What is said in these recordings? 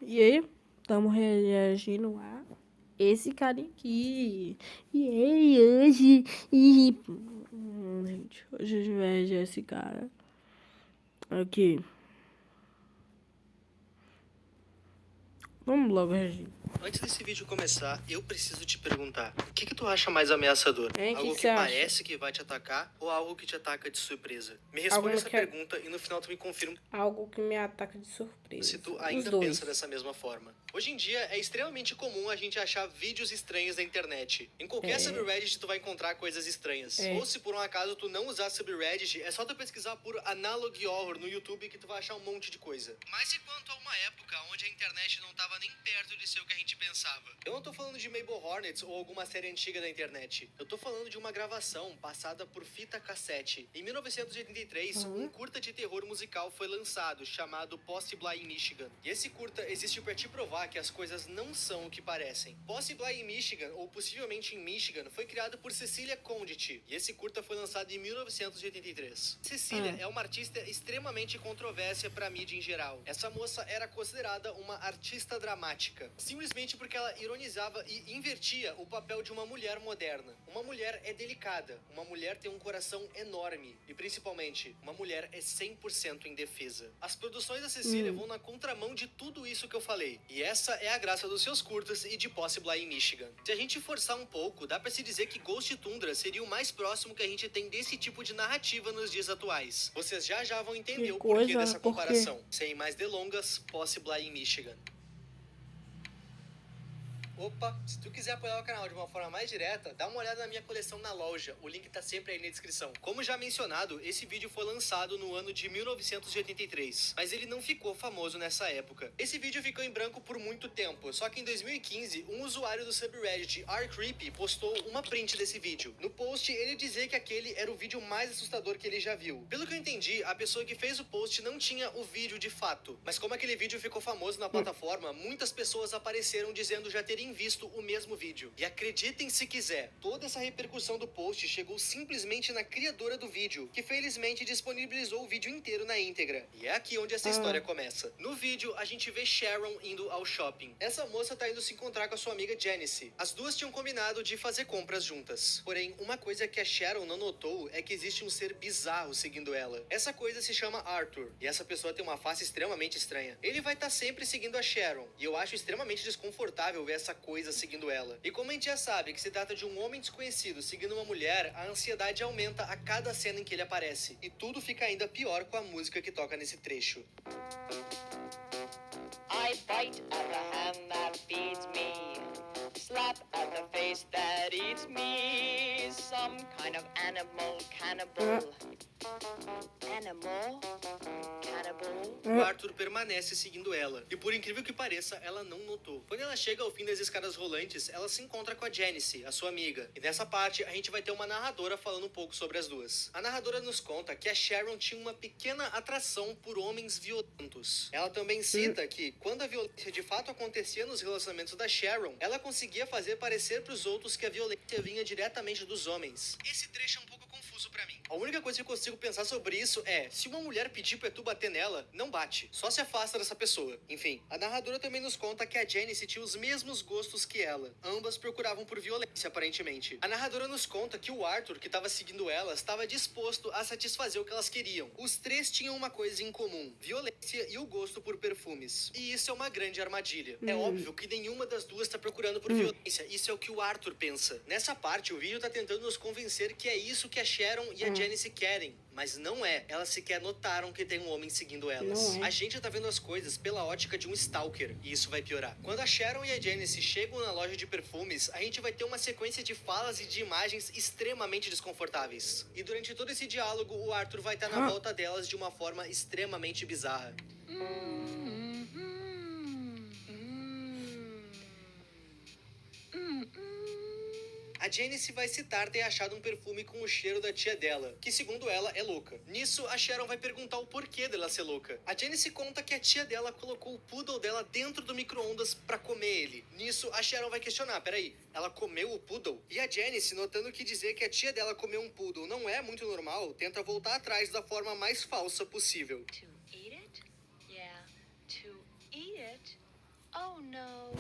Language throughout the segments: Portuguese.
E aí, estamos reagindo a esse cara aqui. E aí, hoje. Gente, hoje a gente vai reagir a esse cara. Aqui. Vamos logo reagir. Antes desse vídeo começar, eu preciso te perguntar: o que tu acha mais ameaçador? Hein, Algo que que você acha? parece que vai te atacar ou algo que te ataca de surpresa? Me responde Algo essa que é- pergunta e no final tu me confirma Algo que me ataca de surpresa. se tu Os ainda dois. pensa dessa mesma forma. Hoje em dia é extremamente comum a gente achar vídeos estranhos na internet. Em qualquer subreddit tu vai encontrar coisas estranhas. Ou se por um acaso tu não usar subreddit, é só tu pesquisar por Analog Horror no YouTube que tu vai achar um monte de coisa. Mas e quanto a uma época onde a internet não tava nem perto de ser o que a gente pensava? Eu não tô falando de Mabel Hornets ou alguma série antiga da internet. Eu tô falando de uma gravação passada por fita cassete. Em 1983, um curta de terror musical foi lançado, chamado Possibly in Michigan. E esse curta existe pra te provar que as coisas não são o que parecem. Possibly in Michigan, ou possivelmente em Michigan, foi criado por Cecilia Condit. E esse curta foi lançado em 1983. Cecilia é uma artista extremamente controversa pra mídia em geral. Essa moça era considerada uma artista dramática, simplesmente porque ela ironizava e invertia o papel de uma mulher moderna. Uma mulher é delicada, uma mulher tem um coração enorme e, principalmente, uma mulher é 100% indefesa. As produções da Cecília vão na contramão de tudo isso que eu falei. E essa é a graça dos seus curtas e de Possibly in Michigan. Se a gente forçar um pouco, dá pra se dizer que Ghost Tundra seria o mais próximo que a gente tem desse tipo de narrativa nos dias atuais. Vocês já vão entender o porquê dessa comparação. Sem mais delongas, Possibly in Michigan. Opa, se tu quiser apoiar o canal de uma forma mais direta, dá uma olhada na minha coleção na loja, o link tá sempre aí na descrição. Como já mencionado, esse vídeo foi lançado no ano de 1983, mas ele não ficou famoso nessa época. Esse vídeo ficou em branco por muito tempo, só que em 2015, um usuário do subreddit rcreepy postou uma print desse vídeo. No post, ele dizia que aquele era o vídeo mais assustador que ele já viu. Pelo que eu entendi, a pessoa que fez o post não tinha o vídeo de fato, mas como aquele vídeo ficou famoso na plataforma, muitas pessoas apareceram dizendo já terem visto o mesmo vídeo. E acreditem se quiser, toda essa repercussão do post chegou simplesmente na criadora do vídeo, que felizmente disponibilizou o vídeo inteiro na íntegra. E é aqui onde essa história começa. No vídeo, a gente vê Sharon indo ao shopping. Essa moça tá indo se encontrar com a sua amiga Janice. As duas tinham combinado de fazer compras juntas. Porém, uma coisa que a Sharon não notou é que existe um ser bizarro seguindo ela. Essa coisa se chama Arthur, e essa pessoa tem uma face extremamente estranha. Ele vai estar sempre seguindo a Sharon, e eu acho extremamente desconfortável ver essa coisa seguindo ela. E como a gente já sabe que se trata de um homem desconhecido seguindo uma mulher, a ansiedade aumenta a cada cena em que ele aparece. E tudo fica ainda pior com a música que toca nesse trecho. I bite at the hand that feeds me, slap at the face that eats me, some kind of animal cannibal. Animal cannibal. O Arthur permanece seguindo ela, e por incrível que pareça, ela não notou. Quando ela chega ao fim das escadas rolantes, ela se encontra com a Janice, a sua amiga. E nessa parte, a gente vai ter uma narradora falando um pouco sobre as duas. A narradora nos conta que a Sharon tinha uma pequena atração por homens violentos. Ela também cita que, quando a violência de fato acontecia nos relacionamentos da Sharon, ela conseguia fazer parecer pros outros que a violência vinha diretamente dos homens. Esse trecho é um pouco confuso pra mim. A única coisa que eu consigo pensar sobre isso é, se uma mulher pedir pra tu bater nela, não bate, só se afasta dessa pessoa. Enfim, a narradora também nos conta que a Janice tinha os mesmos gostos que ela. Ambas procuravam por violência, aparentemente. A narradora nos conta que o Arthur, que estava seguindo elas, estava disposto a satisfazer o que elas queriam. Os três tinham uma coisa em comum: violência e o gosto por perfumes. E isso é uma grande armadilha. É óbvio que nenhuma das duas está procurando por violência. Isso é o que o Arthur pensa. Nessa parte, o vídeo tá tentando nos convencer que é isso que a Sharon e a Janice querem. Mas não é. Elas sequer notaram que tem um homem seguindo elas. A gente tá vendo as coisas pela ótica de um stalker, e isso vai piorar. Quando a Sharon e a Janice chegam na loja de perfumes, a gente vai ter uma sequência de falas e de imagens extremamente desconfortáveis. E durante todo esse diálogo, o Arthur vai estar na volta delas de uma forma extremamente bizarra. A Janice vai citar ter achado um perfume com o cheiro da tia dela, que segundo ela é louca. Nisso, a Sharon vai perguntar o porquê dela ser louca. A Janice conta que a tia dela colocou o poodle dela dentro do micro-ondas pra comer ele. Nisso, a Sharon vai questionar, peraí, ela comeu o poodle? E a Janice, notando que dizer que a tia dela comeu um poodle não é muito normal, tenta voltar atrás da forma mais falsa possível. To eat it? Yeah, to eat it. Oh no.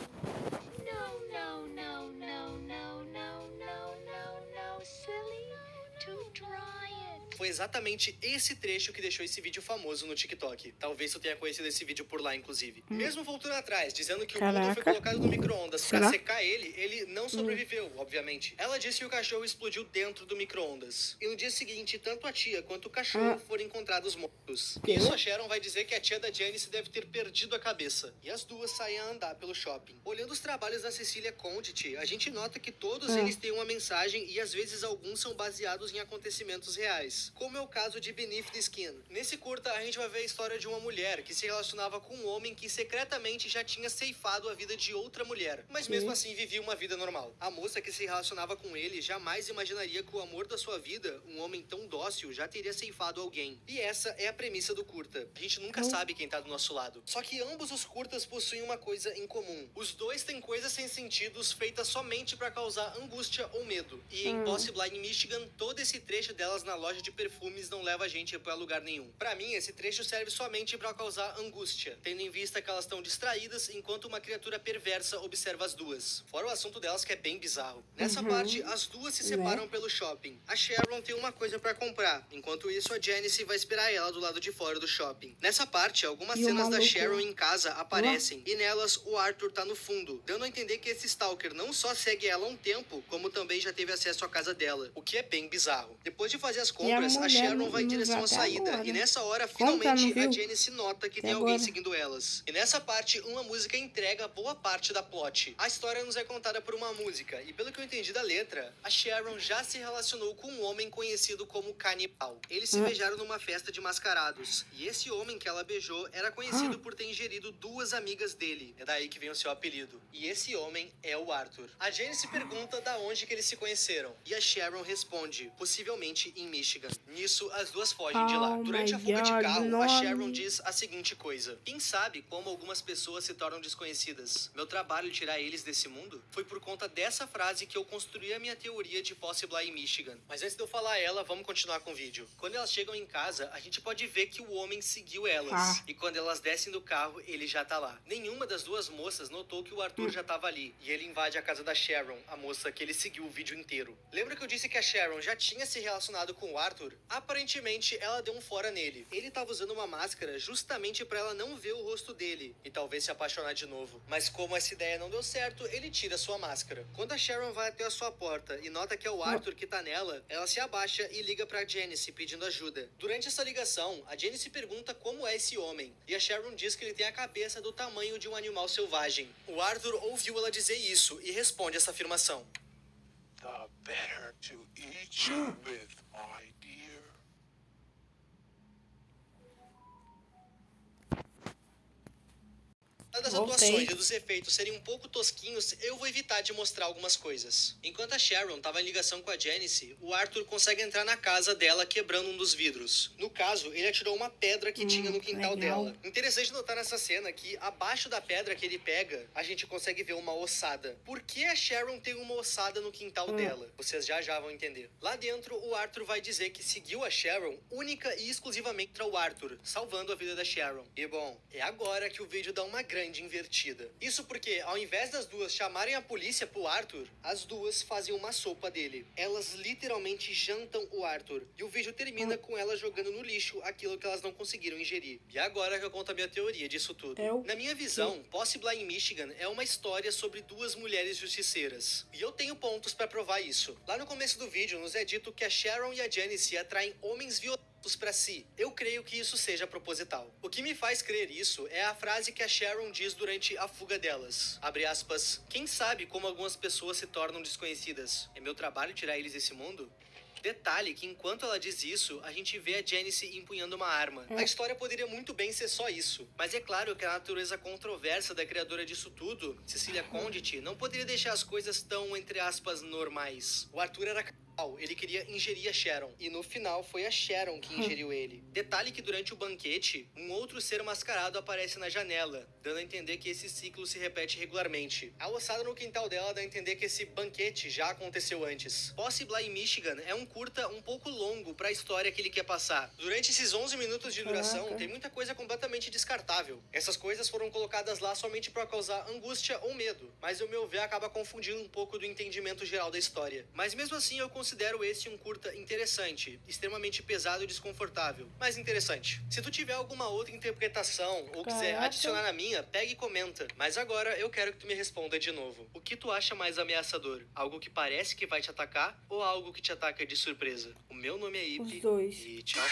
No, no, no, no, no, no, no, no, no, silly. To dry it. Foi exatamente esse trecho que deixou esse vídeo famoso no TikTok. Talvez tu tenha conhecido esse vídeo por lá, inclusive. Mesmo voltando atrás, dizendo que o Buda foi colocado no micro-ondas pra Será? secar ele não sobreviveu, obviamente. Ela disse que o cachorro explodiu dentro do micro-ondas. E no dia seguinte, tanto a tia quanto o cachorro foram encontrados mortos. Isso a Sharon vai dizer que a tia da Janice deve ter perdido a cabeça. E as duas saem a andar pelo shopping. Olhando os trabalhos da Cecilia Condit, a gente nota que todos eles têm uma mensagem e às vezes alguns são baseados em acontecimentos reais, como é o caso de Beneath the Skin. Nesse curta, a gente vai ver a história de uma mulher que se relacionava com um homem que secretamente já tinha ceifado a vida de outra mulher, mas mesmo assim vivia uma vida normal. A moça que se relacionava com ele jamais imaginaria que o amor da sua vida, um homem tão dócil, já teria ceifado alguém. E essa é a premissa do curta. A gente nunca sabe quem tá do nosso lado. Só que ambos os curtas possuem uma coisa em comum. Os dois têm coisas sem sentidos feitas somente pra causar angústia ou medo. E em Possible Line, Michigan, todo esse trecho delas na loja de perfumes não leva a gente pra lugar nenhum. Pra mim, esse trecho serve somente pra causar angústia, tendo em vista que elas estão distraídas enquanto uma criatura perversa observa as duas. Fora o assunto delas que é bem bizarro. Nessa parte, as duas se separam pelo shopping. A Sharon tem uma coisa pra comprar, enquanto isso a Janice vai esperar ela do lado de fora do shopping. Nessa parte, algumas cenas da Sharon em casa aparecem, e nelas o Arthur tá no fundo, dando a entender que esse stalker não só segue ela há um tempo, como também já teve acesso à casa dela, o que é bem bizarro. Depois de fazer as compras, a Sharon vai em direção à saída, e nessa hora, finalmente, a Janice nota que tem alguém seguindo elas. E nessa parte, uma música entrega boa parte da plot. A história nos é contada por uma música, e pelo que eu entendi da letra, a Sharon já se relacionou com um homem conhecido como Canibal. Eles se beijaram numa festa de mascarados, e esse homem que ela beijou era conhecido por ter ingerido duas amigas dele. É daí que vem o seu apelido. E esse homem é o Arthur. A Janice pergunta da onde que eles se conheceram, e a Sharon responde, possivelmente em Michigan. Nisso, as duas fogem de lá. Durante a fuga de carro, a Sharon diz a seguinte coisa: quem sabe como algumas pessoas se tornam desconhecidas? Meu trabalho tirar eles desse mundo? Foi por conta dessa frase que eu construí a minha teoria de Possible em Michigan. Mas antes de eu falar ela, vamos continuar com o vídeo. Quando elas chegam em casa, a gente pode ver que o homem seguiu elas. E quando elas descem do carro, ele já tá lá. Nenhuma das duas moças notou que o Arthur já tava ali. E ele invade a casa da Sharon, a moça que ele seguiu o vídeo inteiro. Lembra que eu disse que a Sharon já tinha se relacionado com o Arthur? Aparentemente, ela deu um fora nele. Ele tava usando uma máscara justamente pra ela não ver o rosto dele e talvez se apaixonar de novo. Mas como essa ideia não deu certo, ele tira sua máscara. Quando a Sharon vai até a sua porta e nota que é o Arthur que tá nela, ela se abaixa e liga pra Janice pedindo ajuda. Durante essa ligação, a Janice pergunta como é esse homem, e a Sharon diz que ele tem a cabeça do tamanho de um animal selvagem. O Arthur ouviu ela dizer isso e responde essa afirmação. The better to eat you with, my dear. Das atuações e dos efeitos serem um pouco tosquinhos, eu vou evitar de mostrar algumas coisas. Enquanto a Sharon tava em ligação com a Janice, o Arthur consegue entrar na casa dela quebrando um dos vidros. No caso, ele atirou uma pedra que tinha no quintal dela. Interessante notar nessa cena que, abaixo da pedra que ele pega, a gente consegue ver uma ossada. Por que a Sharon tem uma ossada no quintal dela? Vocês já vão entender. Lá dentro, o Arthur vai dizer que seguiu a Sharon única e exclusivamente para o Arthur, salvando a vida da Sharon. E bom, é agora que o vídeo dá uma grande invertida. Isso porque, ao invés das duas chamarem a polícia pro Arthur, as duas fazem uma sopa dele. Elas literalmente jantam o Arthur. E o vídeo termina com elas jogando no lixo aquilo que elas não conseguiram ingerir. E agora que eu conto a minha teoria disso tudo. Na minha visão, Possible in Michigan é uma história sobre duas mulheres justiceiras. E eu tenho pontos pra provar isso. Lá no começo do vídeo, nos é dito que a Sharon e a Janice atraem homens violentos pra si. Eu creio que isso seja proposital. O que me faz crer isso é a frase que a Sharon diz durante a fuga delas. Abre aspas. Quem sabe como algumas pessoas se tornam desconhecidas? É meu trabalho tirar eles desse mundo? Detalhe que enquanto ela diz isso, a gente vê a Janice empunhando uma arma. A história poderia muito bem ser só isso. Mas é claro que a natureza controversa da criadora disso tudo, Cecilia Condit, não poderia deixar as coisas tão, entre aspas, normais. O Arthur era Ele queria ingerir a Sharon, e no final foi a Sharon que ingeriu ele. Detalhe que durante o banquete, um outro ser mascarado aparece na janela, dando a entender que esse ciclo se repete regularmente. A ossada no quintal dela dá a entender que esse banquete já aconteceu antes. Possible in Michigan é um curta um pouco longo pra história que ele quer passar. Durante esses 11 minutos de duração, tem muita coisa completamente descartável. Essas coisas foram colocadas lá somente pra causar angústia ou medo, mas ao meu ver acaba confundindo um pouco do entendimento geral da história. Mas mesmo assim eu considero esse um curta interessante, extremamente pesado e desconfortável, mas interessante. Se tu tiver alguma outra interpretação ou quiser adicionar na minha, pega e comenta. Mas agora eu quero que tu me responda de novo. O que tu acha mais ameaçador? Algo que parece que vai te atacar ou algo que te ataca de surpresa? O meu nome é Ipe. Os dois. E tchau.